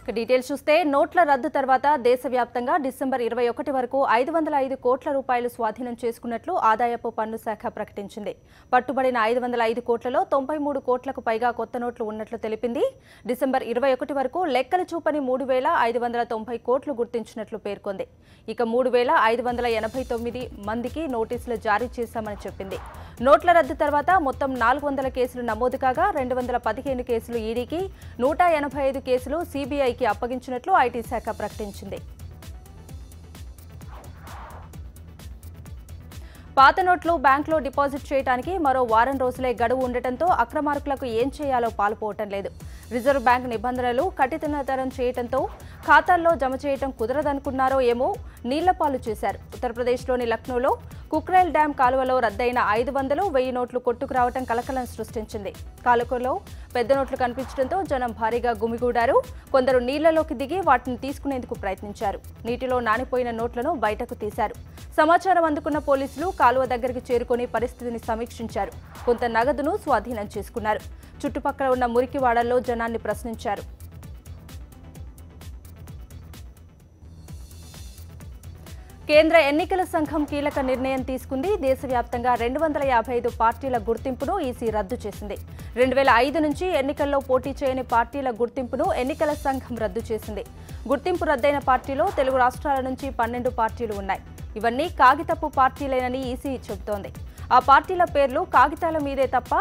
Details చూస్తే నోట్ల రద్దు తర్వాత దేశవ్యాప్తంగా డిసెంబర్ 21 వరకు 505 కోట్ల రూపాయలు స్వాధీనం చేసుకున్నట్లు ఆదాయపు పన్ను శాఖ ప్రకటించింది. పట్టుబడిన 505 కోట్లలో 93 కోట్లకు పైగా కొత్త నోట్లు ఉన్నట్లు తెలిపింది. డిసెంబర్ 21 వరకు లెక్కలు చూపని 3590 కోట్లు గుర్తించినట్లు పేర్కొంది. ఇక 3589 మందికి నోటీసులు జారీ చేశామని చెప్పింది. నోట్ల రద్దు తర్వాత మొత్తం 400 కేసులు నమోదు కాగా 215 కేసులు ఈడీకి, 185 కేసులు సీబీఐకి అప్పగించినట్లు ఐటీ శాఖ ప్రకటించింది. పాత నోట్లు బ్యాంకులో డిపాజిట్ చేయడానికి మరో వారం రోజులే గడువు ఉండటంతో అక్రమార్కులకు ఏం చేయాలో పాలుపోవటం లేదు. రిజర్వ్ బ్యాంక్ నిబంధనలు కఠినతరం చేయడంతో ఖాతాల్లో జమ చేయడం కుదరదనుకున్నారో ఏమో నీళ్లపాలు చేశారు. ఉత్తరప్రదేశ్లోని లక్నోలో కుక్రేల్ డ్యాం కాలువలో రద్దయిన 500, 1000 నోట్లు కొట్టుకురావడం కలకలం సృష్టించింది. కాలువలో పెద్ద నోట్లు కనిపించడంతో జనం భారీగా గుమిగూడారు. కొందరు నీళ్లలోకి దిగి వాటిని తీసుకునేందుకు ప్రయత్నించారు. నీటిలో నానిపోయిన నోట్లను బయటకు తీశారు. సమాచారం అందుకున్న పోలీసులు కాలువ దగ్గరికి చేరుకుని పరిస్థితిని సమీక్షించారు. కొంత నగదును స్వాధీనం చేసుకున్నారు. చుట్టుపక్కల ఉన్న మురికివాడల్లో జనాన్ని ప్రశ్నించారు. కేంద్ర ఎన్నికల సంఘం కీలక నిర్ణయం తీసుకుంది. దేశవ్యాప్తంగా 255 పార్టీల గుర్తింపును ఈసీ రద్దు చేసింది. 2005 నుంచి ఎన్నికల్లో పోటీ చేయని పార్టీల గుర్తింపును ఎన్నికల సంఘం రద్దు చేసింది. గుర్తింపు రద్దయిన పార్టీలో తెలుగు రాష్ట్రాల నుంచి 12 పార్టీలు ఉన్నాయి. ఇవన్నీ కాగితపు పార్టీలేనని ఈసీ చెబుతోంది. ఆ పార్టీల పేర్లు కాగితాల మీదే తప్ప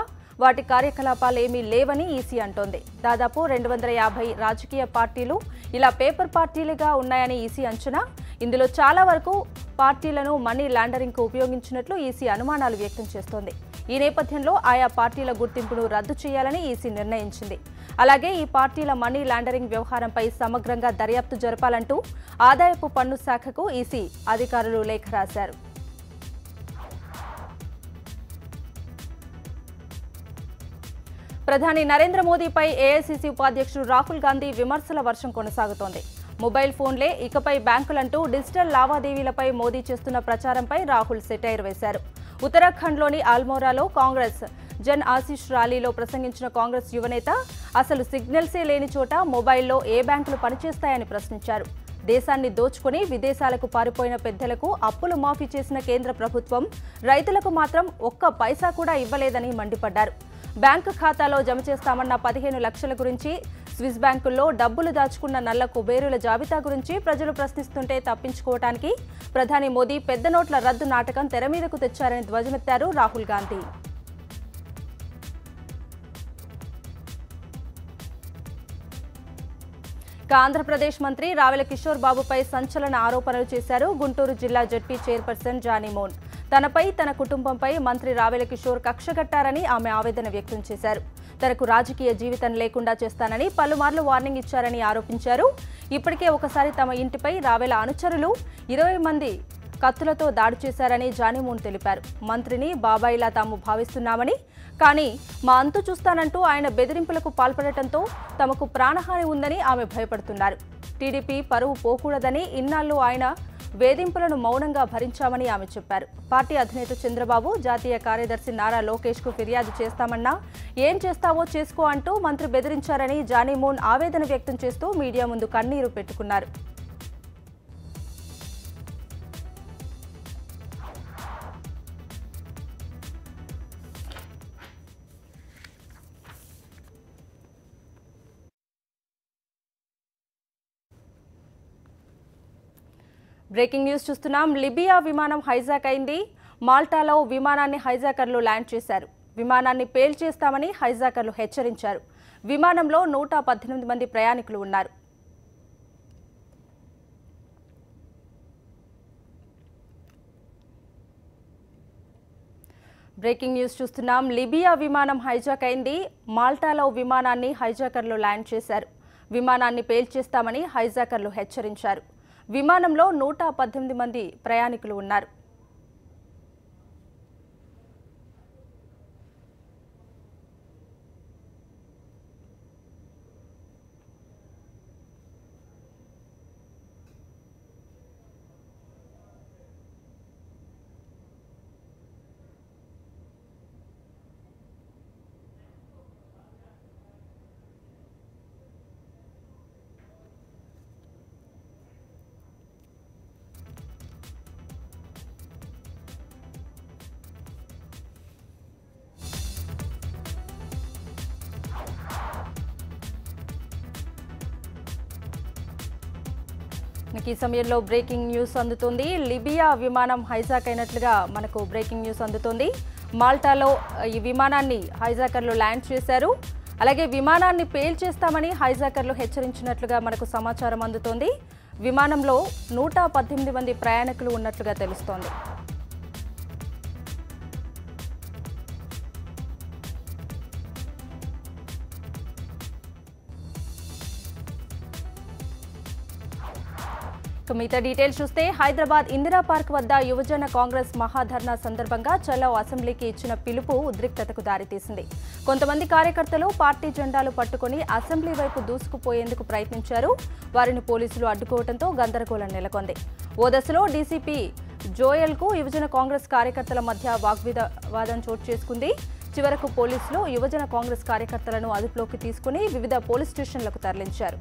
వాటి కార్యకలాపాలేమీ లేవని ఈసీ అంటోంది. దాదాపు 250 రాజకీయ పార్టీలు ఇలా పేపర్ పార్టీలుగా ఉన్నాయని ఈసీ అంచనా. ఇందులో చాలా వరకు పార్టీలను మనీ లాండరింగ్కు ఉపయోగించినట్లు ఈసీ అనుమానాలు వ్యక్తం చేస్తోంది. ఈ నేపథ్యంలో ఆయా పార్టీల గుర్తింపును రద్దు చేయాలని ఈసీ నిర్ణయించింది. అలాగే ఈ పార్టీల మనీ లాండరింగ్ వ్యవహారంపై సమగ్రంగా దర్యాప్తు జరపాలంటూ ఆదాయపు పన్ను శాఖకు ఈసీ అధికారులు లేఖ రాశారు. ప్రధాని నరేంద్ర మోదీపై ఏఐసీసీ ఉపాధ్యక్షుడు రాహుల్ గాంధీ విమర్శల వర్షం కొనసాగుతోంది. మొబైల్ ఫోన్లే ఇకపై బ్యాంకులంటూ డిజిటల్ లావాదేవీలపై మోదీ చేస్తున్న ప్రచారంపై రాహుల్ సెటైర్ వేశారు. ఉత్తరాఖండ్లోని ఆల్మోరాలో కాంగ్రెస్ జన్ ఆశీష్ ర్యాలీలో ప్రసంగించిన కాంగ్రెస్ యువనేత అసలు సిగ్నల్సే లేని చోట మొబైల్లో ఏ బ్యాంకులు పనిచేస్తాయని ప్రశ్నించారు. దేశాన్ని దోచుకుని విదేశాలకు పారిపోయిన పెద్దలకు అప్పులు మాఫీ చేసిన కేంద్ర ప్రభుత్వం రైతులకు మాత్రం ఒక్క పైసా కూడా ఇవ్వలేదని మండిపడ్డారు. బ్యాంకు ఖాతాలో జమ చేస్తామన్న 15 లక్షల గురించి, స్విస్ బ్యాంకుల్లో డబ్బులు దాచుకున్న నల్ల కుబేరుల జాబితా గురించి ప్రజలు ప్రశ్నిస్తుంటే తప్పించుకోవడానికి ప్రధాని మోదీ పెద్ద నోట్ల రద్దు నాటకం తెర మీదకు తెచ్చారని ధ్వజమెత్తారు రాహుల్ గాంధీ. ఆంధ్రప్రదేశ్ మంత్రి రావెల కిషోర్ బాబుపై సంచలన ఆరోపణలు చేశారు గుంటూరు జిల్లా జడ్పీ చైర్పర్సన్ జానీమోన్. తనపై, తన కుటుంబంపై మంత్రి రావెల కిషోర్ కక్షగట్టారని ఆమె ఆవేదన వ్యక్తం చేశారు. తనకు రాజకీయ జీవితం లేకుండా చేస్తానని పలుమార్లు వార్నింగ్ ఇచ్చారని ఆరోపించారు. ఇప్పటికే ఒకసారి తమ ఇంటిపై రావెల అనుచరులు 20 మంది కత్తులతో దాడి చేశారని జానీమోన్ తెలిపారు. మంత్రిని బాబాయిలా తాము భావిస్తున్నామని, కానీ మా అంతు చూస్తానంటూ ఆయన బెదిరింపులకు పాల్పడటంతో తమకు ప్రాణహాని ఉందని ఆమె భయపడుతున్నారు. టీడీపీ పరువు పోకూడదని ఇన్నాళ్లు ఆయన వేధింపులను మౌనంగా భరించామని ఆమె చెప్పారు. పార్టీ అధినేత చంద్రబాబు, జాతీయ కార్యదర్శి నారా లోకేష్ కు ఫిర్యాదు చేస్తామన్నా ఏం చేస్తావో చేసుకో అంటూ మంత్రి బెదిరించారని జానీమోన్ ఆవేదన వ్యక్తం చేస్తూ మీడియా ముందు కన్నీరు పెట్టుకున్నారు. బ్రేకింగ్ న్యూస్ చూస్తున్నాం. లిబియా విమానం హైజాక్ అయింది. మాల్టాలో విమానాన్ని హైజాకర్లు ల్యాండ్ చేశారు. విమానాన్ని పేల్చేస్తామని హైజాకర్లు హెచ్చరించారు. విమానంలో 118 మంది ప్రయాణికులు ఉన్నారు. బ్రేకింగ్ న్యూస్ చూస్తున్నాం. లిబియా విమానం హైజాక్ అయింది. మాల్టాలో విమానాన్ని హైజాకర్లు ల్యాండ్ చేశారు. విమానాన్ని పేల్చేస్తామని హైజాకర్లు హెచ్చరించారు. విమానంలో 118 మంది ప్రయాణికులు ఉన్నారు. ఈ సమయంలో బ్రేకింగ్ న్యూస్ అందుతుంది. లిబియా విమానం హైజాక్ అయినట్లుగా మనకు బ్రేకింగ్ న్యూస్ అందుతుంది. మాల్టాలో ఈ విమానాన్ని హైజాకర్లు ల్యాండ్ చేశారు. అలాగే విమానాన్ని పేల్చేస్తామని హైజాకర్లు హెచ్చరించినట్లుగా మనకు సమాచారం అందుతోంది. విమానంలో 118 మంది ప్రయాణికులు ఉన్నట్లుగా తెలుస్తోంది. మిగతా డీటెయిల్స్ చూస్తే హైదరాబాద్ ఇందిరా పార్క్ వద్ద యువజన కాంగ్రెస్ మహాధర్నా సందర్భంగా చలో అసెంబ్లీకి ఇచ్చిన పిలుపు ఉద్రిక్తతకు దారితీసింది. కొంతమంది కార్యకర్తలు పార్టీ జెండాలు పట్టుకుని అసెంబ్లీ వైపు దూసుకుపోయేందుకు ప్రయత్నించారు. వారిని పోలీసులు అడ్డుకోవడంతో గందరగోళం నెలకొంది. ఓ దశలో డీసీపీ జోయల్కు యువజన కాంగ్రెస్ కార్యకర్తల మధ్య వాగ్వివాదం చోటు చేసుకుంది. చివరకు పోలీసులు యువజన కాంగ్రెస్ కార్యకర్తలను అదుపులోకి తీసుకుని వివిధ పోలీస్ స్టేషన్లకు తరలించారు.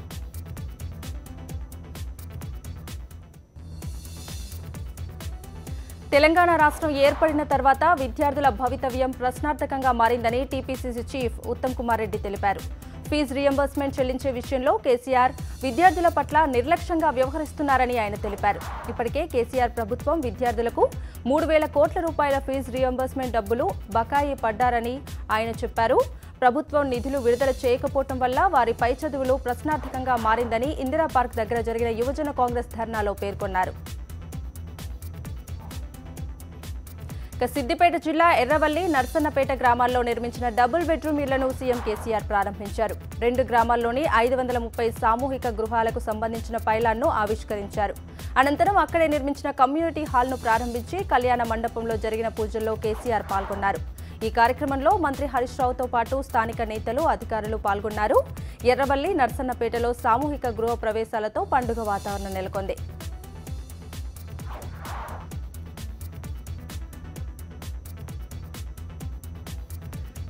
తెలంగాణ రాష్ట్రం ఏర్పడిన తర్వాత విద్యార్థుల భవితవ్యం ప్రశ్నార్థకంగా మారిందని టీపీసీసీ చీఫ్ ఉత్తమ్ కుమార్ రెడ్డి తెలిపారు. ఫీజు రియంబర్స్మెంట్ చెల్లించే విషయంలో కేసీఆర్ విద్యార్థుల పట్ల నిర్లక్ష్యంగా వ్యవహరిస్తున్నారని ఆయన తెలిపారు. ఇప్పటికే కేసీఆర్ ప్రభుత్వం విద్యార్థులకు 3,000 కోట్ల రూపాయల ఫీజు రియంబర్స్మెంట్ డబ్బులు బకాయి పడ్డారని ఆయన చెప్పారు. ప్రభుత్వం నిధులు విడుదల చేయకపోవడం వల్ల వారి పై చదువులు ప్రశ్నార్థకంగా మారిందని ఇందిరా పార్క్ దగ్గర జరిగిన యువజన కాంగ్రెస్ ధర్నాలో పేర్కొన్నారు. సిద్దిపేట జిల్లా ఎర్రవల్లి, నర్సన్నపేట గ్రామాల్లో నిర్మించిన డబుల్ బెడ్రూమ్ ఇళ్లను సీఎం కేసీఆర్ ప్రారంభించారు. 2 గ్రామాల్లోని 530 సామూహిక గృహాలకు సంబంధించిన పైలాన్ను ఆవిష్కరించారు. అనంతరం అక్కడే నిర్మించిన కమ్యూనిటీ హాల్ను ప్రారంభించి కళ్యాణ మండపంలో జరిగిన పూజల్లో కేసీఆర్ పాల్గొన్నారు. ఈ కార్యక్రమంలో మంత్రి హరీష్ రావుతో పాటు స్థానిక నేతలు, అధికారులు పాల్గొన్నారు. ఎర్రవల్లి, నర్సన్నపేటలో సామూహిక గృహ ప్రవేశాలతో పండుగ వాతావరణం నెలకొంది.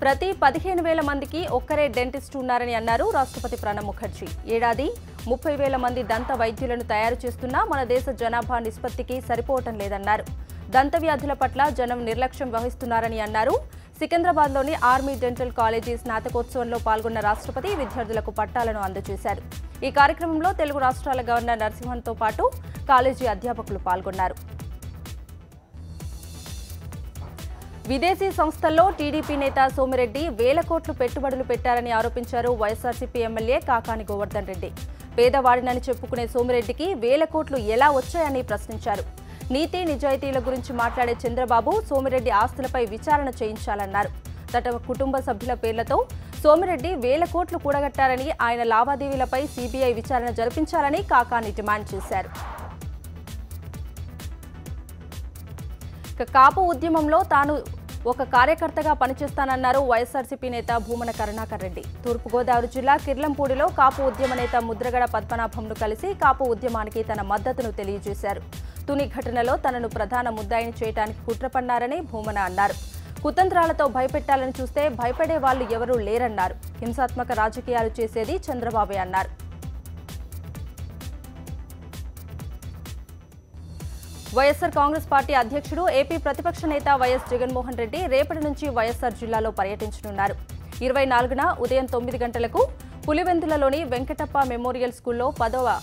ప్రతి 15,000 మందికి ఒక్కరే డెంటిస్ట్ ఉన్నారని అన్నారు రాష్ట్రపతి ప్రణబ్ ముఖర్జీ. ఏడాది 30,000 మంది దంత వైద్యులను తయారు చేస్తున్నా మన దేశ జనాభా నిష్పత్తికి సరిపోవటం లేదన్నారు. దంత వ్యాధుల పట్ల జనం నిర్లక్ష్యం వహిస్తున్నారని అన్నారు. సికింద్రాబాద్లోని ఆర్మీ డెంటల్ కాలేజీ స్నాతకోత్సవంలో పాల్గొన్న రాష్ట్రపతి విద్యార్థులకు పట్టాలను అందజేశారు. ఈ కార్యక్రమంలో తెలుగు రాష్ట్రాల గవర్నర్ నరసింహన్తో పాటు కాలేజీ అధ్యాపకులు పాల్గొన్నారు. విదేశీ సంస్థల్లో టీడీపీ నేత సోమిరెడ్డి 1,000 కోట్లు పెట్టుబడులు పెట్టారని ఆరోపించారు వైఎస్ఆర్సీపీ ఎమ్మెల్యే కాకాని గోవర్ధన్ రెడ్డి. పేదవాడినని చెప్పుకునే సోమిరెడ్డికి 1,000 కోట్లు ఎలా వచ్చాయని ప్రశ్నించారు. నీతి నిజాయితీల గురించి మాట్లాడే చంద్రబాబు సోమిరెడ్డి ఆస్తులపై విచారణ చేయించాలన్నారు. తన కుటుంబ సభ్యుల పేర్లతో సోమిరెడ్డి 1,000 కోట్లు కూడగట్టారని, ఆయన లావాదేవీలపై సీబీఐ విచారణ జరిపించాలని కాకాని డిమాండ్ చేశారు. కాపు ఉద్యమంలో తాను ఒక కార్యకర్తగా పనిచేస్తానన్నారు వైఎస్ఆర్సీపీ నేత భూమన కరుణాకర్ రెడ్డి. తూర్పుగోదావరి జిల్లా కిర్లంపూడిలో కాపు ఉద్యమ నేత ముద్రగడ పద్మనాభంను కలిసి కాపు ఉద్యమానికి తన మద్దతును తెలియజేశారు. తుని ఘటనలో తనను ప్రధాన ముద్దాయిని చేయడానికి కుట్ర పన్నారని భూమన అన్నారు. కుతంత్రాలతో భయపెట్టాలని చూస్తే భయపడే వాళ్లు ఎవరూ లేరన్నారు. హింసాత్మక రాజకీయాలు చేసేది చంద్రబాబే అన్నారు. వైఎస్ఆర్ కాంగ్రెస్ పార్టీ అధ్యక్షుడు, ఏపీ ప్రతిపక్ష నేత వైఎస్ జగన్మోహన్ రెడ్డి రేపటి నుంచి వైఎస్ఆర్ జిల్లాలో పర్యటించనున్నారు. 24న ఉదయం 9 గంటలకు పులివెందులలోని వెంకటప్ప మెమోరియల్ స్కూల్లో 10వ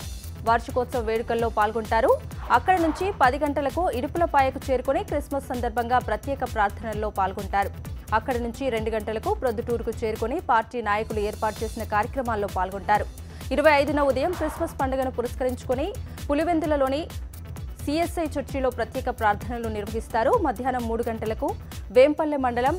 వార్షికోత్సవ వేడుకల్లో పాల్గొంటారు. అక్కడి నుంచి 10 గంటలకు ఇడుపులపాయకు చేరుకుని క్రిస్మస్ సందర్భంగా ప్రత్యేక ప్రార్థనల్లో పాల్గొంటారు. అక్కడి నుంచి 2 గంటలకు ప్రొద్దుటూరుకు చేరుకుని పార్టీ నాయకులు ఏర్పాటు చేసిన కార్యక్రమాల్లో పాల్గొంటారు. 25న ఉదయం క్రిస్మస్ పండుగను పురస్కరించుకుని పులివెందులలోని సిఎస్ఐ చర్చిలో ప్రత్యేక ప్రార్థనలు నిర్వహిస్తారు. మధ్యాహ్నం 3 గంటలకు వేంపల్లె మండలం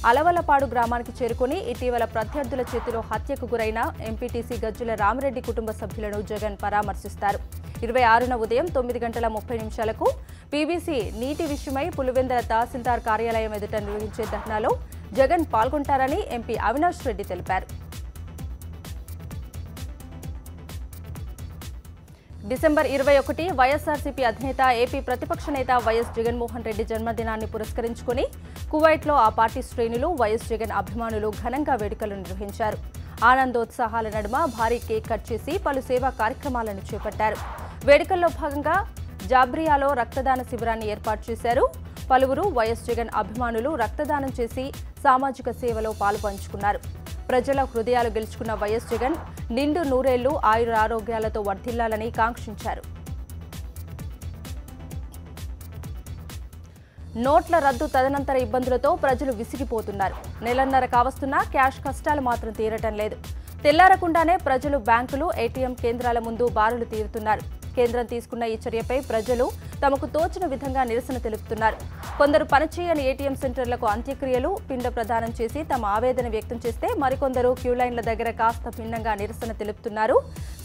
అలవలపాడు గ్రామానికి చేరుకుని ఇటీవల ప్రత్యర్థుల చేతిలో హత్యకు గురైన ఎంపీటీసీ గజ్జుల రామిరెడ్డి కుటుంబ సభ్యులను జగన్ పరామర్శిస్తారు. 26న ఉదయం 9:30 పీవీసీ నీటి విషయమై పులివెందుల తహసీల్దార్ కార్యాలయం ఎదుట నిర్వహించే ధర్నాలో జగన్ పాల్గొంటారని ఎంపీ అవినాష్ రెడ్డి తెలిపారు. డిసెంబర్ 21 వైఎస్ఆర్సీపీ అధినేత, ఏపీ ప్రతిపక్ష నేత వైఎస్ జగన్మోహన్ రెడ్డి జన్మదినాన్ని పురస్కరించుకుని కువైట్లో ఆ పార్టీ శ్రేణులు, వైఎస్ జగన్ అభిమానులు ఘనంగా వేడుకలు నిర్వహించారు. ఆనందోత్సాహాల నడుమ భారీ కేక్ కట్ చేసి పలు సేవా కార్యక్రమాలను చేపట్టారు. వేడుకల్లో భాగంగా జాబ్రియాలో రక్తదాన శిబిరాన్ని ఏర్పాటు చేశారు. పలువురు వైఎస్ జగన్ అభిమానులు రక్తదానం చేసి సామాజిక సేవలో పాలుపంచుకున్నారు. ప్రజల హృదయాలు గెలుచుకున్న వైఎస్ జగన్ నిండు నూరేళ్లు ఆయుర ఆరోగ్యాలతో వర్ధిల్లాలని కాంక్షించారు. నోట్ల రద్దు తదనంతర ఇబ్బందులతో ప్రజలు విసిగిపోతున్నారు. నెలన్నర కావస్తున్నా క్యాష్ కష్టాలు మాత్రం తీరటం లేదు. తెల్లారకుండానే ప్రజలు బ్యాంకులు, ఏటీఎం కేంద్రాల ముందు బారులు తీరుతున్నారు. కేంద్రం తీసుకున్న ఈ చర్యపై ప్రజలు తమకు తోచిన విధంగా నిరసన తెలుపుతున్నారు. కొందరు పనిచేయని ఏటీఎం సెంటర్లకు అంత్యక్రియలు, పిండ ప్రదానం చేసి తమ ఆవేదన వ్యక్తం చేస్తే మరికొందరు క్యూలైన్ల దగ్గర కాస్త భిన్నంగా నిరసన తెలుపుతున్నారు.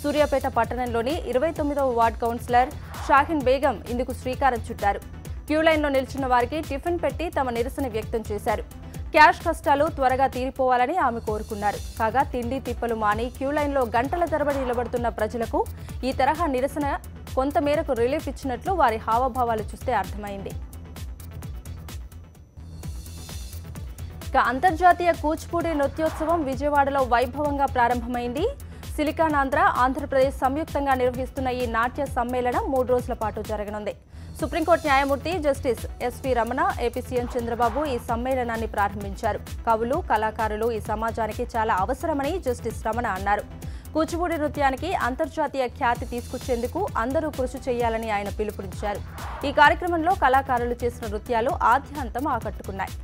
సూర్యాపేట పట్టణంలోని 29వ వార్డు కౌన్సిలర్ షాహిన్ బేగం ఇందుకు శ్రీకారం చుట్టారు. క్యూలైన్లో నిల్చున్న వారికి టిఫిన్ పెట్టి తమ నిరసన వ్యక్తం చేశారు. క్యాష్ కష్టాలు త్వరగా తీరిపోవాలని ఆమె కోరుకున్నారు. కాగా తిండి తిప్పలు మాని క్యూలైన్లో గంటల తరబడి నిలబడుతున్న ప్రజలకు ఈ తరహా నిరసన కొంతమేరకు రిలీఫ్ ఇచ్చినట్లు వారి హావభావాలు చూస్తే అర్థమైంది. ఇక అంతర్జాతీయ కూచిపూడి నృత్యోత్సవం విజయవాడలో వైభవంగా ప్రారంభమైంది. సిలికానాంధ్ర, ఆంధ్రప్రదేశ్ సంయుక్తంగా నిర్వహిస్తున్న ఈ నాట్య సమ్మేళనం 3 రోజుల పాటు జరగనుంది. సుప్రీంకోర్టు న్యాయమూర్తి justice SV Ramana, AP CM Chandrababu ఈ సమ్మేళనాన్ని ప్రారంభించారు. కవులు, కళాకారులు ఈ సమాజానికి చాలా అవసరమని జస్టిస్ రమణ అన్నారు. కూచిపూడి నృత్యానికి అంతర్జాతీయ ఖ్యాతి తీసుకొచ్చేందుకు అందరూ కృషి చేయాలని ఆయన పిలుపునిచ్చారు. ఈ కార్యక్రమంలో కళాకారులు చేసిన నృత్యాలు ఆద్యాంతం ఆకట్టుకున్నాయి.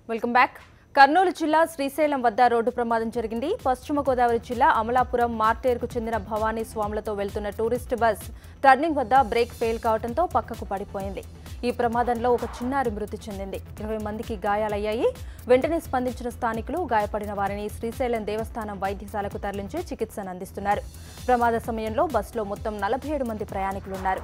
Welcome back. కర్నూలు జిల్లా శ్రీశైలం వద్ద రోడ్డు ప్రమాదం జరిగింది. పశ్చిమ గోదావరి జిల్లా అమలాపురం మార్టేరుకు చెందిన భవానీ స్వాములతో వెళ్తున్న టూరిస్ట్ బస్ టర్నింగ్ వద్ద బ్రేక్ ఫెయిల్ కావడంతో పక్కకు పడిపోయింది. ఈ ప్రమాదంలో ఒక చిన్నారి మృతి చెందింది. 20 మందికి గాయాలయ్యాయి. వెంటనే స్పందించిన స్థానికులు గాయపడిన వారిని శ్రీశైలం దేవస్థానం వైద్యశాలకు తరలించి చికిత్సను అందిస్తున్నారు. ప్రమాద సమయంలో బస్సులో మొత్తం 47 మంది ప్రయాణికులున్నారు.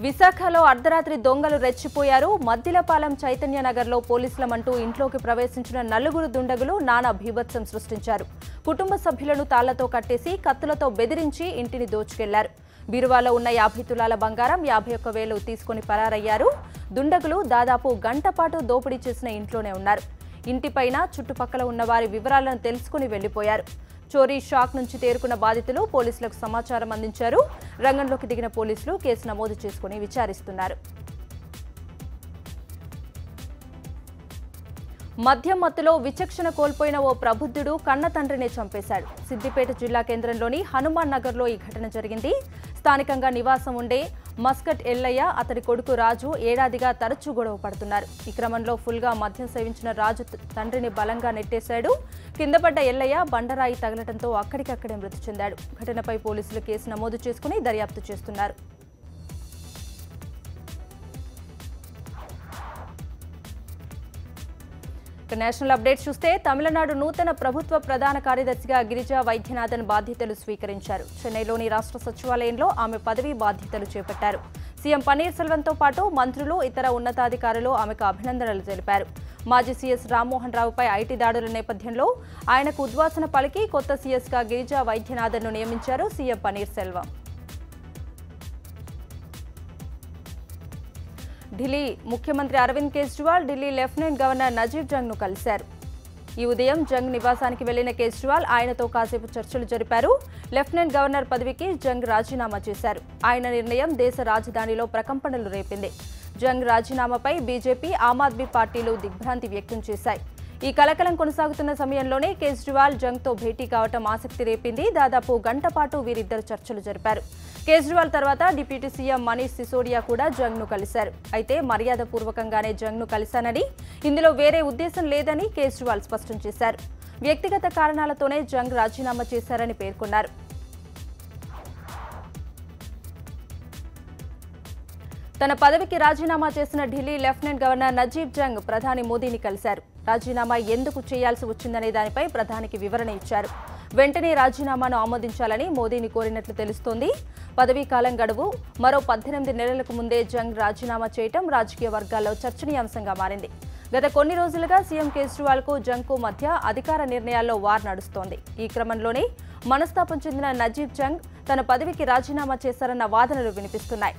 విశాఖలో అర్ధరాత్రి దొంగలు రెచ్చిపోయారు. మద్దిలపాలెం చైతన్యనగర్లో పోలీసులమంటూ ఇంట్లోకి ప్రవేశించిన 4 దుండగులు నానా భీభత్సం సృష్టించారు. కుటుంబ సభ్యులను తాళ్లతో కట్టేసి కత్తులతో బెదిరించి ఇంటిని దోచుకెళ్లారు. బీరువాలో ఉన్న 50 తులాల బంగారం, 51,000 తీసుకుని పరారయ్యారు. దుండగులు దాదాపు గంట పాటు దోపిడీ చేసిన ఇంట్లోనే ఉన్నారు. ఇంటిపైన చుట్టుపక్కల ఉన్న వారి వివరాలను తెలుసుకుని వెళ్లిపోయారు. చోరీ షాక్ నుంచి తేరుకున్న బాధితులు పోలీసులకు సమాచారం అందించారు. రంగంలోకి దిగిన పోలీసులు కేసు నమోదు చేసుకుని విచారిస్తున్నారు. మద్యం మత్తులో విచక్షణ కోల్పోయిన ఓ ప్రబుద్ధుడు కన్న తండ్రినే చంపేశాడు. సిద్దిపేట జిల్లా కేంద్రంలోని హనుమాన్ నగర్లో ఈ ఘటన జరిగింది. స్థానికంగా నివాసం ఉండే మస్కట్ ఎల్లయ్య, అతడి కొడుకు రాజు ఏడాదిగా తరచూ గొడవ పడుతున్నారు. ఈ క్రమంలో ఫుల్గా మద్యం సేవించిన రాజు తండ్రిని బలంగా నెట్టేశాడు. కింద పడ్డ ఎల్లయ్య బండరాయి తగలటంతో అక్కడికక్కడే మృతి చెందాడు. ఘటనపై పోలీసులు కేసు నమోదు చేసుకుని దర్యాప్తు చేస్తున్నారు. నేషనల్ అప్డేట్ చూస్తే తమిళనాడు నూతన ప్రభుత్వ ప్రధాన కార్యదర్శిగా గిరిజా వైద్యనాథన్ బాధ్యతలు స్వీకరించారు. చెన్నైలోని రాష్ట్ర సచివాలయంలో ఆమె పదవీ బాధ్యతలు చేపట్టారు. సీఎం పన్నీర్ సెల్వంతో పాటు మంత్రులు, ఇతర ఉన్నతాధికారులు ఆమెకు అభినందనలు తెలిపారు. మాజీ సీఎస్ రామ్మోహన్ రావుపై ఐటీ దాడుల నేపథ్యంలో ఆయనకు ఉద్వాసన పలికి కొత్త సీఎస్గా గిరిజా వైద్యనాథన్ను నియమించారు సీఎం పన్నీర్ సెల్వం. ఢిల్లీ ముఖ్యమంత్రి అరవింద్ కేజ్రీవాల్ ఢిల్లీ లెఫ్టినెంట్ గవర్నర్ నజీబ్ జంగ్ను కలిశారు. ఈ ఉదయం జంగ్ నివాసానికి వెళ్లిన కేజ్రీవాల్ ఆయనతో కాసేపు చర్చలు జరిపారు. లెఫ్టినెంట్ గవర్నర్ పదవికి జంగ్ రాజీనామా చేశారు. ఆయన నిర్ణయం దేశ రాజధానిలో ప్రకంపనలు రేపింది. జంగ్ రాజీనామాపై బీజేపీ, ఆమ్ ఆద్మీ పార్టీలు దిగ్భ్రాంతి వ్యక్తం చేశాయి. ఈ కలకలం కొనసాగుతున్న సమయంలోనే కేజ్రీవాల్ జంగ్తో భేటీ కావటం ఆసక్తి రేపింది. దాదాపు గంట పాటు వీరిద్దరు చర్చలు జరిపారు. కేజ్రీవాల్ తర్వాత డిప్యూటీ సీఎం మనీష్ సిసోడియా కూడా జంగ్ను కలిశారు. అయితే మర్యాదపూర్వకంగానే జంగ్ను కలిశానని, ఇందులో వేరే ఉద్దేశం లేదని కేజ్రీవాల్ స్పష్టం చేశారు. వ్యక్తిగత కారణాలతోనే జంగ్ రాజీనామా చేశారని పేర్కొన్నారు. తన పదవికి రాజీనామా చేసిన ఢిల్లీ లెఫ్టినెంట్ గవర్నర్ నజీబ్ జంగ్ ప్రధాని మోదీని కలిశారు. రాజీనామా ఎందుకు చేయాల్సి వచ్చిందనే దానిపై ప్రధానికి వివరణ ఇచ్చారు. వెంటనే రాజీనామాను ఆమోదించాలని మోదీని కోరినట్లు తెలుస్తోంది. పదవీ కాలం గడువు మరో 18 నెలలకు ముందే జంగ్ రాజీనామా చేయటం రాజకీయ వర్గాల్లో చర్చనీయాంశంగా మారింది. గత కొన్ని రోజులుగా సీఎం కేజ్రీవాల్కు జంగ్కు మధ్య అధికార నిర్ణయాల్లో వార్ నడుస్తోంది. ఈ క్రమంలోనే మనస్తాపం చెందిన నజీబ్ జంగ్ తన పదవికి రాజీనామా చేశారన్న వాదనలు వినిపిస్తున్నాయి.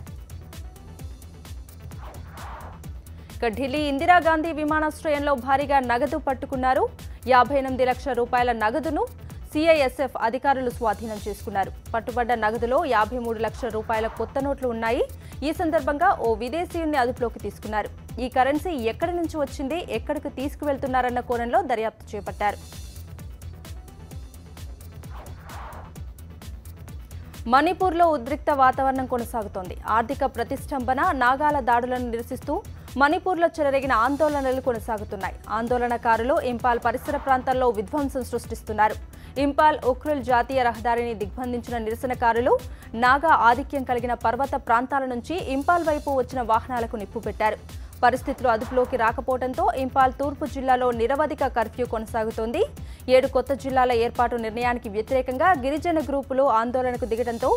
ఇక ఢిల్లీ ఇందిరాగాంధీ విమానాశ్రయంలో భారీగా నగదు పట్టుకున్నారు. 58 లక్షల రూపాయల నగదును సిఐఎస్ఎఫ్ అధికారులు స్వాధీనం చేసుకున్నారు. పట్టుబడ్డ నగదులో 53 లక్షల రూపాయల కొత్త నోట్లు ఉన్నాయి. ఈ సందర్భంగా ఓ విదేశీయుణ్ణి అదుపులోకి తీసుకున్నారు. ఈ కరెన్సీ ఎక్కడి నుంచి వచ్చింది, ఎక్కడికి తీసుకువెళ్తున్నారన్న కోణంలో దర్యాప్తు చేపట్టారు. మణిపూర్లో ఉద్రిక్త వాతావరణం కొనసాగుతోంది. ఆర్థిక ప్రతిష్టంభన, నాగాల దాడులను నిరసిస్తూ మణిపూర్లో చెలరేగిన ఆందోళనలు కొనసాగుతున్నాయి. ఆందోళనకారులు ఇంపాల్ పరిసర ప్రాంతాల్లో విధ్వంసం సృష్టిస్తున్నారు. ఇంపాల్ ఉఖ్రుల్ జాతీయ రహదారిని దిగ్బంధించిన నిరసనకారులు నాగా ఆధిక్యం కలిగిన పర్వత ప్రాంతాల నుంచి ఇంపాల్ వైపు వచ్చిన వాహనాలకు నిప్పు పెట్టారు. పరిస్థితులు అదుపులోకి రాకపోవడంతో ఇంపాల్ తూర్పు జిల్లాలో నిరవధిక కర్ఫ్యూ కొనసాగుతోంది. 7 కొత్త జిల్లాల ఏర్పాటు నిర్ణయానికి వ్యతిరేకంగా గిరిజన గ్రూపులు ఆందోళనకు దిగడంతో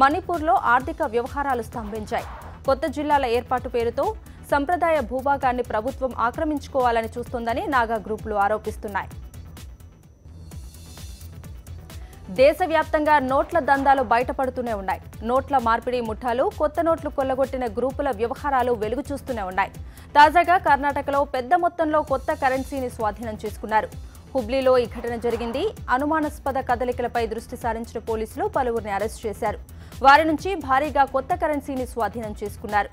మణిపూర్లో ఆర్థిక వ్యవహారాలు స్తంభించాయి. కొత్త జిల్లాల ఏర్పాటు పేరుతో సంప్రదాయ భూభాగాన్ని ప్రభుత్వం ఆక్రమించుకోవాలని చూస్తోందని నాగా గ్రూపులు ఆరోపిస్తున్నాయి. దేశవ్యాప్తంగా నోట్ల దందాలు బయటపడుతూనే ఉన్నాయి. నోట్ల మార్పిడి ముఠాలు, కొత్త నోట్లు కొల్లగొట్టిన గ్రూపుల వ్యవహారాలు వెలుగు చూస్తూనే ఉన్నాయి. తాజాగా కర్ణాటకలో పెద్ద మొత్తంలో కొత్త కరెన్సీని స్వాధీనం చేసుకున్నారు. హుబ్లీలో ఈ ఘటన జరిగింది. అనుమానాస్పద కదలికలపై దృష్టి సారించిన పోలీసులు పలువురిని అరెస్టు చేశారు. వారి నుంచి భారీగా కొత్త కరెన్సీని స్వాధీనం చేసుకున్నారు.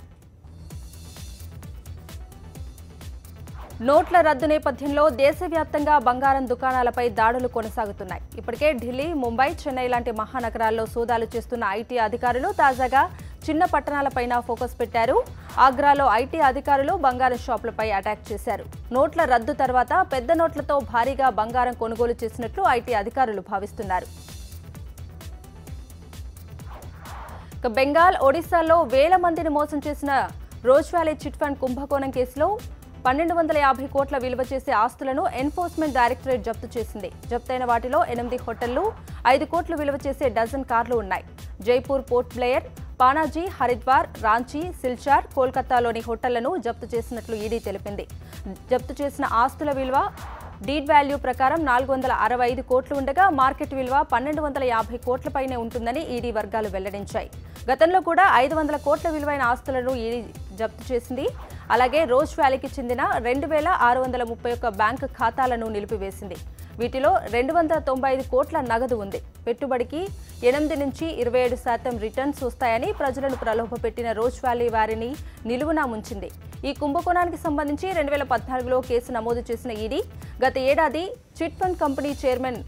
నోట్ల రద్దు నేపథ్యంలో దేశవ్యాప్తంగా బంగారం దుకాణాలపై దాడులు కొనసాగుతున్నాయి. ఇప్పటికే ఢిల్లీ, ముంబై, చెన్నై లాంటి మహానగరాల్లో సోదాలు చేస్తున్న ఐటీ అధికారులు తాజాగా చిన్న పట్టణాలపైన ఫోకస్ పెట్టారు. ఆగ్రాలో ఐటీ అధికారులు బంగారం షాపులపై అటాక్ చేశారు. నోట్ల రద్దు తర్వాత పెద్ద నోట్లతో భారీగా బంగారం కొనుగోలు చేసినట్లు ఐటీ అధికారులు భావిస్తున్నారు. బెంగాల్, ఒడిశాలో వేల మందిని మోసం చేసిన రోజ్ వ్యాలీ చిట్ ఫండ్ కుంభకోణం కేసులో 1250 కోట్ల విలువ చేసే ఆస్తులను ఎన్ఫోర్స్మెంట్ డైరెక్టరేట్ జప్తు చేసింది. జప్తైన వాటిలో 8 హోటళ్లు, 5 కోట్లు విలువ చేసే డజన్ కార్లు ఉన్నాయి. జైపూర్, పోర్ట్ బ్లెయర్, పానాజీ, హరిద్వార్, రాంచీ, సిల్చార్, కోల్కతాలోని హోటళ్లను జప్తు చేసినట్లు ఈడీ తెలిపింది. జప్తు చేసిన ఆస్తుల విలువ డీడ్ వాల్యూ ప్రకారం 465 కోట్లు ఉండగా మార్కెట్ విలువ 1250 కోట్లపైనే ఉంటుందని ఈడీ వర్గాలు వెల్లడించాయి. గతంలో కూడా 500 కోట్ల విలువైన ఆస్తులను ఈడీ జప్తు చేసింది. అలాగే రోజ్ వ్యాలీకి చెందిన 2631 బ్యాంకు ఖాతాలను నిలిపివేసింది. వీటిలో 295 కోట్ల నగదు ఉంది. పెట్టుబడికి 8 నుంచి 27% రిటర్న్స్ వస్తాయని ప్రజలను ప్రలోభపెట్టిన రోజ్ వ్యాలీ వారిని నిలువునా ముంచింది. ఈ కుంభకోణానికి సంబంధించి 2014లో కేసు నమోదు చేసిన ఈడీ గత ఏడాది chit fund company chairman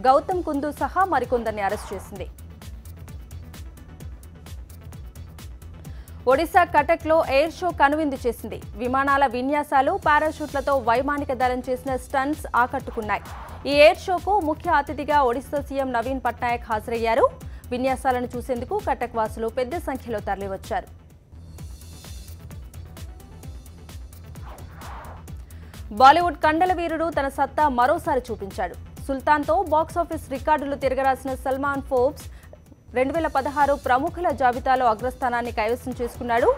Gautam Kundu సహా మరికొందరిని అరెస్ట్ చేసింది. ఒడిశా కటక్లో ఎయిర్ షో కనువిందు చేసింది. విమానాల విన్యాసాలు, పారాషూట్లతో వైమానిక దళం చేసిన స్టంట్స్ ఆకట్టుకున్నాయి. ఈ ఎయిర్ షోకు ముఖ్య అతిథిగా ఒడిశా సీఎం నవీన్ పట్నాయక్ హాజరయ్యారు. విన్యాసాలను చూసేందుకు కటక్ వాసులు పెద్ద సంఖ్యలో తరలివచ్చారు. బాలీవుడ్ కండల వీరుడు తన సత్తా మరోసారి చూపించాడు. సుల్తాన్తో బాక్సాఫీస్ రికార్డులు తిరగరాసిన సల్మాన్ ఫోర్బ్స్ 2016 ప్రముఖుల జాబితాలో అగ్రస్థానాన్ని కైవసం చేసుకున్నాడు.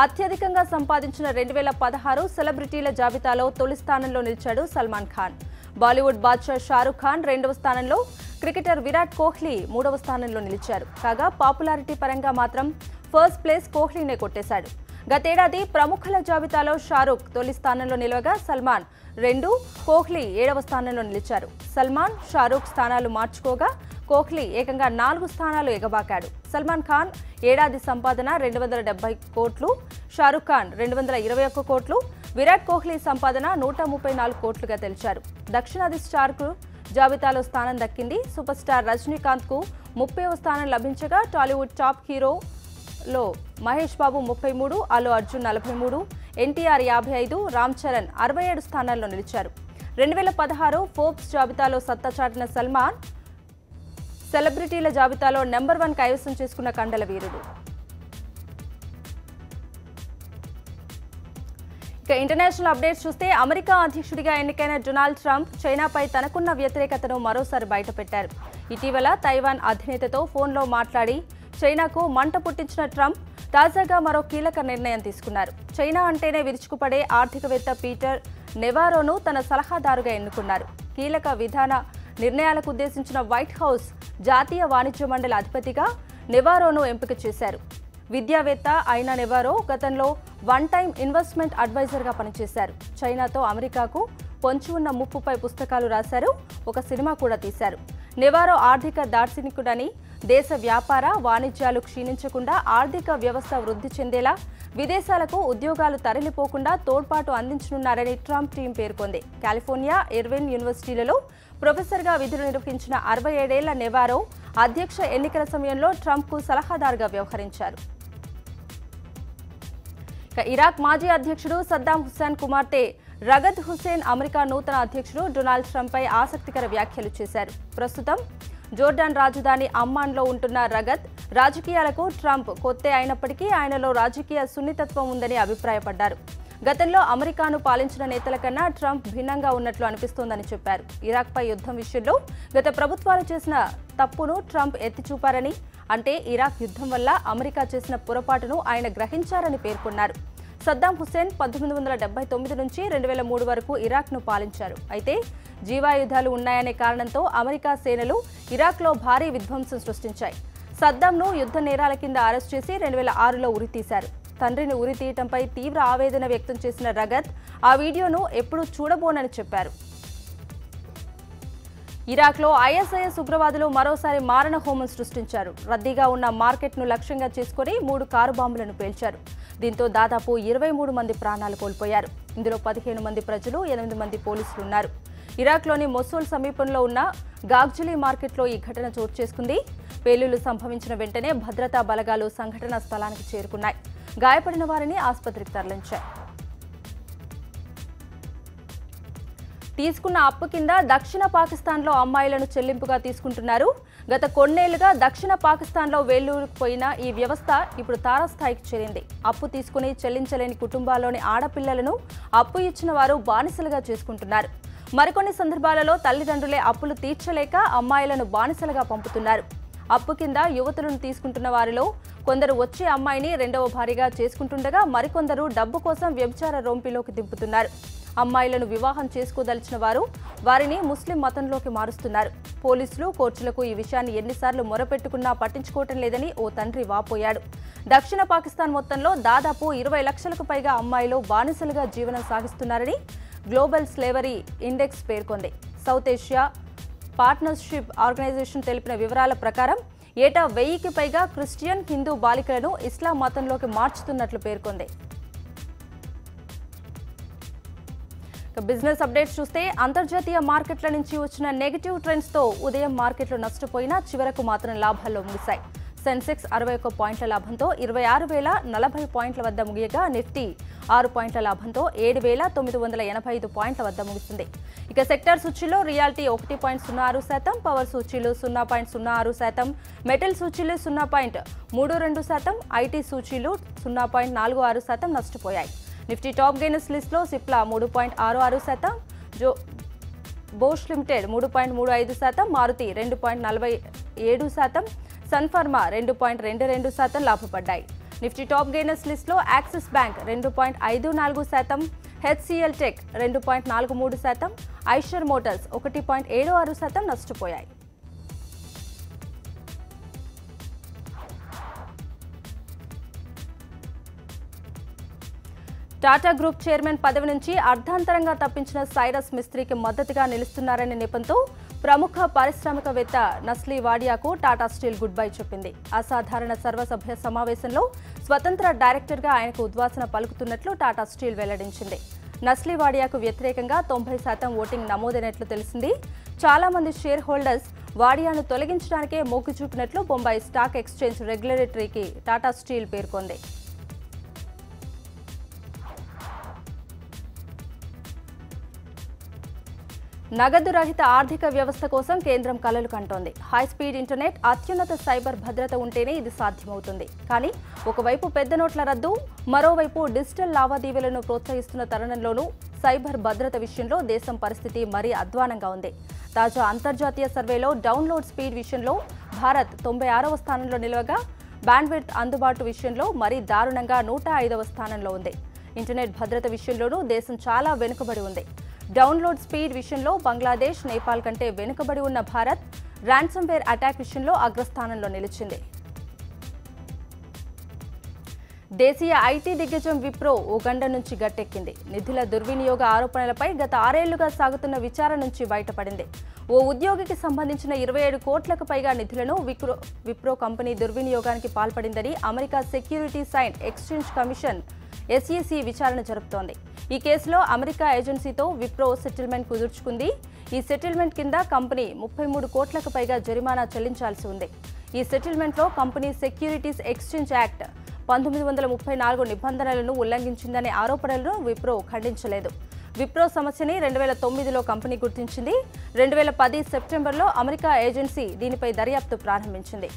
అత్యధికంగా సంపాదించిన 2016 సెలబ్రిటీల జాబితాలో తొలి స్థానంలో నిలిచాడు సల్మాన్ ఖాన్. బాలీవుడ్ బాద్షా షారుఖ్ ఖాన్ 2వ స్థానంలో, క్రికెటర్ విరాట్ కోహ్లీ 3వ స్థానంలో నిలిచారు. కాగా పాపులారిటీ పరంగా మాత్రం ఫస్ట్ ప్లేస్ కోహ్లీనే కొట్టేశాడు. గతేడాది ప్రముఖుల జాబితాలో షారుఖ్ తొలి స్థానంలో నిలవగా సల్మాన్ 2, కోహ్లీ 7వ స్థానంలో నిలిచారు. సల్మాన్, షారుఖ్ స్థానాలు మార్చుకోగా కోహ్లీ ఏకంగా 4 స్థానాలు ఎగబాకాడు. సల్మాన్ ఖాన్ ఏడాది సంపాదన 270 కోట్లు, షారుఖ్ ఖాన్ 221 కోట్లు, విరాట్ కోహ్లీ సంపాదన 134 కోట్లుగా తెలిచారు. దక్షిణాది స్టార్కు జాబితాలో స్థానం దక్కింది. సూపర్ స్టార్ రజనీకాంత్కు 30వ స్థానం లభించగా టాలీవుడ్ టాప్ హీరోలో మహేష్ బాబు 33, అల్లు అర్జున్ 43, ఎన్టీఆర్ 55, రామ్ చరణ్ 67 స్థానాల్లో నిలిచారు. 2016 ఫోర్బ్స్ జాబితాలో సత్తా చాటిన సల్మాన్ సెలబ్రిటీల జాబితాలో నెంబర్ 1 కైవసం చేసుకున్న కండల వీరుడు. ఇక ఇంటర్నేషనల్ అప్డేట్స్ చూస్తే అమెరికా అధ్యక్షుడిగా ఎన్నికైన డొనాల్డ్ ట్రంప్ చైనాపై తనకున్న వ్యతిరేకతను మరోసారి బయటపెట్టారు. ఇటీవల తైవాన్ అధినేతతో ఫోన్లో మాట్లాడి చైనాకు మంట పుట్టించిన ట్రంప్ తాజాగా మరో కీలక నిర్ణయం తీసుకున్నారు. చైనా అంటేనే విరుచుకుపడే ఆర్థికవేత్త పీటర్ నెవారోను తన సలహాదారుగా ఎన్నుకున్నారు. కీలక విధాన నిర్ణయాలకు ఉద్దేశించిన వైట్ హౌస్ జాతీయ వాణిజ్య మండలి అధిపతిగా నెవారోను ఎంపిక చేశారు. విద్యావేత్త అయిన నెవారో గతంలో వన్ టైం ఇన్వెస్ట్మెంట్ అడ్వైజర్గా పనిచేశారు. చైనాతో అమెరికాకు పొంచి ఉన్న ముప్పుపై పుస్తకాలు రాశారు. ఒక సినిమా కూడా తీశారు. నెవారో ఆర్థిక దార్శనికుడని, దేశ వ్యాపార వాణిజ్యాలు క్షీణించకుండా ఆర్థిక వ్యవస్థ వృద్ధి చెందేలా విదేశాలకు ఉద్యోగాలు తరలిపోకుండా తోడ్పాటు అందించనున్నారని ట్రంప్ టీం పేర్కొంది. కాలిఫోర్నియా ఇర్విన్ యూనివర్సిటీలలో ప్రొఫెసర్గా విధులు నిర్వహించిన 67 ఏళ్ల నెవారో అధ్యక్ష ఎన్నికల సమయంలో ట్రంప్కు సలహాదారుగా వ్యవహరించారు. ఇరాక్ మాజీ అధ్యక్షుడు సద్దాం హుస్సేన్ కుమార్తె రగద్ హుస్సేన్ అమెరికా నూతన అధ్యక్షుడు డొనాల్డ్ ట్రంప్పై ఆసక్తికర వ్యాఖ్యలు చేశారు. ప్రస్తుతం జోర్డాన్ రాజధాని అమ్మాన్లో ఉంటున్న రగద్ రాజకీయాలకు ట్రంప్ కొత్తే అయినప్పటికీ ఆయనలో రాజకీయ సున్నితత్వం ఉందని అభిప్రాయపడ్డారు. గతంలో అమెరికాను పాలించిన నేతల కన్నా ట్రంప్ భిన్నంగా ఉన్నట్లు అనిపిస్తోందని చెప్పారు. ఇరాక్పై యుద్ధం విషయంలో గత ప్రభుత్వాలు చేసిన తప్పును ట్రంప్ ఎత్తిచూపారని, అంటే ఇరాక్ యుద్ధం వల్ల అమెరికా చేసిన పొరపాటును ఆయన గ్రహించారని పేర్కొన్నారు. సద్దాం హుస్సేన్ 1979 నుంచి 2003 వరకు ఇరాక్ను పాలించారు. అయితే జీవాయుధాలు ఉన్నాయనే కారణంతో అమెరికా సేనలు ఇరాక్లో భారీ విధ్వంసం సృష్టించాయి. సద్దాంను యుద్ధ నేరాల కింద అరెస్ట్ చేసి 2006లో ఉరితీశారు. తండ్రిని ఉరితీయటంపై తీవ్ర ఆవేదన వ్యక్తం చేసిన రగద్ ఆ వీడియోను ఎప్పుడూ చూడబోనని చెప్పారు. ఇరాక్లో ఐఎస్ఐఎస్ ఉగ్రవాదులు మరోసారి మారణ హోమం సృష్టించారు. రద్దీగా ఉన్న మార్కెట్ను లక్ష్యంగా చేసుకుని 3 కారు బాంబులను పేల్చారు. దీంతో దాదాపు 23 మంది ప్రాణాలు కోల్పోయారు. ఇందులో 15 మంది ప్రజలు, 8 మంది పోలీసులు ఉన్నారు. ఇరాక్లోని మొసూల్ సమీపంలో ఉన్న గాగ్జులీ మార్కెట్లో ఈ ఘటన చోటు చేసుకుంది. పేలుళ్లు సంభవించిన వెంటనే భద్రతా బలగాలు సంఘటనా స్థలానికి చేరుకున్నాయి. గాయపడిన వారిని ఆసుపత్రికి తరలించాయి. తీసుకున్న అప్పు కింద దక్షిణ పాకిస్తాన్లో అమ్మాయిలను చెల్లింపుగా తీసుకుంటున్నారు. గత కొన్నేళ్లుగా దక్షిణ పాకిస్తాన్లో వేళ్లూరుకుపోయిన ఈ వ్యవస్థ ఇప్పుడు తారాస్థాయికి చేరింది. అప్పు తీసుకుని చెల్లించలేని కుటుంబాల్లోని ఆడపిల్లలను అప్పు ఇచ్చిన వారు బానిసలుగా చేసుకుంటున్నారు. మరికొన్ని సందర్భాలలో తల్లిదండ్రులే అప్పులు తీర్చలేక అమ్మాయిలను బానిసలుగా పంపుతున్నారు. అప్పు కింద యువతులను తీసుకుంటున్న వారిలో కొందరు వచ్చే అమ్మాయిని రెండవ భార్యగా చేసుకుంటుండగా మరికొందరు డబ్బు కోసం వ్యభిచార రొంపిలోకి దింపుతున్నారు. అమ్మాయిలను వివాహం చేసుకోదలిచిన వారు వారిని ముస్లిం మతంలోకి మారుస్తున్నారు. పోలీసులు, కోర్టులకు ఈ విషయాన్ని ఎన్నిసార్లు మొరపెట్టుకున్నా పట్టించుకోవటం లేదని ఓ తండ్రి వాపోయాడు. దక్షిణ పాకిస్తాన్ మొత్తంలో దాదాపు 20 లక్షలకు పైగా అమ్మాయిలు బానిసలుగా జీవనం సాగిస్తున్నారని గ్లోబల్ స్లేవరీ ఇండెక్స్ పేర్కొంది. సౌత్ ఏషియా పార్ట్నర్షిప్ ఆర్గనైజేషన్ తెలిపిన వివరాల ప్రకారం ఏటా 1000కి పైగా క్రిస్టియన్, హిందూ బాలికలను ఇస్లాం మతంలోకి మార్చుతున్నట్లు పేర్కొంది. బిజినెస్ అప్డేట్స్ చూస్తే అంతర్జాతీయ మార్కెట్ల నుంచి వచ్చిన నెగటివ్ ట్రెండ్స్ తో ఉదయం మార్కెట్లు నష్టపోయినా చివరకు మాత్రం లాభాల్లో ముగిశాయి. సెన్సెక్స్ 61 పాయింట్ల లాభంతో 26,040 పాయింట్ల వద్ద ముగియగా నిఫ్టీ 6 పాయింట్ల లాభంతో 7,985 పాయింట్ల వద్ద ముగిసింది. ఇక సెక్టార్ సూచీలో రియాలిటీ 1.06%, పవర్ సూచీలు 0.06%, మెటల్ సూచీలు 0.32%, ఐటీ సూచీలు 0.46% నష్టపోయాయి. నిఫ్టీ టాప్ గెయినర్స్ లిస్టులో Cipla 3.66%, Bosch limited 3.35%, Maruti 2.47%, Sun Pharma 2.22% లాభపడ్డాయి. నిఫ్టీ టాప్ గెయినర్స్ లిస్టులో Axis bank 2.54%, HCL tech 2.43%, Eicher motors 1.76% నష్టపోయాయి. టాటా గ్రూప్ చైర్మన్ పదవి నుంచి అర్ధాంతరంగా తప్పించిన సైరస్ మిస్త్రీకి మద్దతుగా నిలుస్తున్నారనే నెపంతో ప్రముఖ పారిశ్రామికవేత్త నస్లీ వాడియాకు టాటా స్టీల్ గుడ్ బై చెప్పింది. అసాధారణ సర్వసభ్య సమావేశంలో స్వతంత్ర డైరెక్టర్గా ఆయనకు ఉద్వాసన పలుకుతున్నట్లు టాటా స్టీల్ వెల్లడించింది. నస్లీ వాడియాకు వ్యతిరేకంగా 90% ఓటింగ్ నమోదైనట్లు తెలిసింది. చాలా మంది షేర్ హోల్డర్స్ వాడియాను తొలగించడానికే మొగ్గు చూపినట్లు బొంబాయి స్టాక్ ఎక్స్చేంజ్ రెగ్యులేటరీకి టాటా స్టీల్ పేర్కొంది. నగదు రహిత ఆర్థిక వ్యవస్థ కోసం కేంద్రం కలలు కంటోంది. హైస్పీడ్ ఇంటర్నెట్, అత్యున్నత సైబర్ భద్రత ఉంటేనే ఇది సాధ్యమవుతుంది. కానీ ఒకవైపు పెద్ద నోట్ల రద్దు, మరోవైపు డిజిటల్ లావాదేవీలను ప్రోత్సహిస్తున్న తరుణంలోనూ సైబర్ భద్రత విషయంలో దేశం పరిస్థితి మరీ అధ్వానంగా ఉంది. తాజా అంతర్జాతీయ సర్వేలో డౌన్లోడ్ స్పీడ్ విషయంలో భారత్ 96వ స్థానంలో నిలవగా, బ్యాండ్విడ్త్ అందుబాటు విషయంలో మరీ దారుణంగా 105వ స్థానంలో ఉంది. ఇంటర్నెట్ భద్రత విషయంలోనూ దేశం చాలా వెనుకబడి ఉంది. డౌన్లోడ్ స్పీడ్ విషయంలో బంగ్లాదేశ్, నేపాల్ కంటే వెనుకబడి ఉన్న భారత్ ర్యాన్సమ్వేర్ అటాక్ విషయంలో అగ్రస్థానంలో నిలిచింది. దేశీయ ఐటీ దిగ్గజం విప్రో ఓ గండ నుంచి గట్టెక్కింది. నిధుల దుర్వినియోగ ఆరోపణలపై గత 6 ఏళ్లుగా సాగుతున్న విచారణ నుంచి బయటపడింది. ఓ ఉద్యోగికి సంబంధించిన 27 కోట్లకు పైగా నిధులను విప్రో కంపెనీ దుర్వినియోగానికి పాల్పడిందని America securities and exchange commission SEC విచారణ జరుపుతోంది. ఈ కేసులో అమెరికా ఏజెన్సీతో విప్రో సెటిల్మెంట్ కుదుర్చుకుంది. ఈ సెటిల్మెంట్ కింద కంపెనీ 33 కోట్లకు పైగా జరిమానా చెల్లించాల్సి ఉంది. ఈ సెటిల్మెంట్లో కంపెనీ సెక్యూరిటీస్ ఎక్స్చేంజ్ యాక్ట్ 1934 నిబంధనలను ఉల్లంఘించిందనే ఆరోపణలను విప్రో ఖండించలేదు. విప్రో సమస్యని 2009లో కంపెనీ గుర్తించింది. 2010 సెప్టెంబర్లో అమెరికా ఏజెన్సీ దీనిపై దర్యాప్తు ప్రారంభించింది.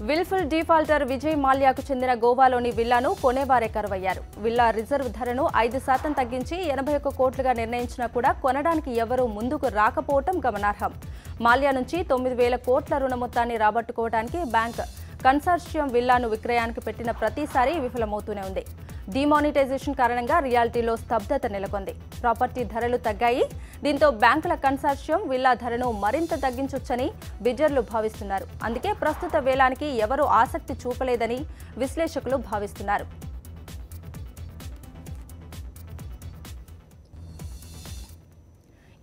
విల్ఫుల్ డిఫాల్టర్ విజయ్ మాల్యాకు చెందిన గోవాలోని విల్లాను కొనేవారే కరువయ్యారు. విల్లా రిజర్వ్ ధరను 5% తగ్గించి 81 కోట్లుగా నిర్ణయించినా కూడా కొనడానికి ఎవరూ ముందుకు రాకపోవటం గమనార్హం. మాల్యా నుంచి 9,000 కోట్ల రుణ మొత్తాన్ని రాబట్టుకోవడానికి బ్యాంక్ కన్సార్షియం విల్లాను విక్రయానికి పెట్టిన ప్రతిసారి విఫలమవుతూనే ఉంది. డిమానిటైజేషన్ కారణంగా రియాలిటీలో స్తబ్దత నెలకొంది. ప్రాపర్టీ ధరలు తగ్గాయి. దీంతో బ్యాంకుల కన్సార్షియం విల్లా ధరను మరింత తగ్గించొచ్చని బిడ్జర్లు భావిస్తున్నారు. అందుకే ప్రస్తుత వేలానికి ఎవరూ ఆసక్తి చూపలేదని విశ్లేషకులు భావిస్తున్నారు.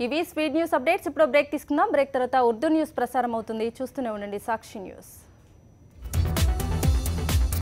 ఇవి స్పీడ్ న్యూస్ అప్డేట్స్. ఇప్పుడు బ్రేక్ తీసుకుందాం. బ్రేక్ తర్వాత ఉర్దూ న్యూస్ ప్రసారం అవుతుంది. చూస్తూనే ఉండండి సాక్షి న్యూస్.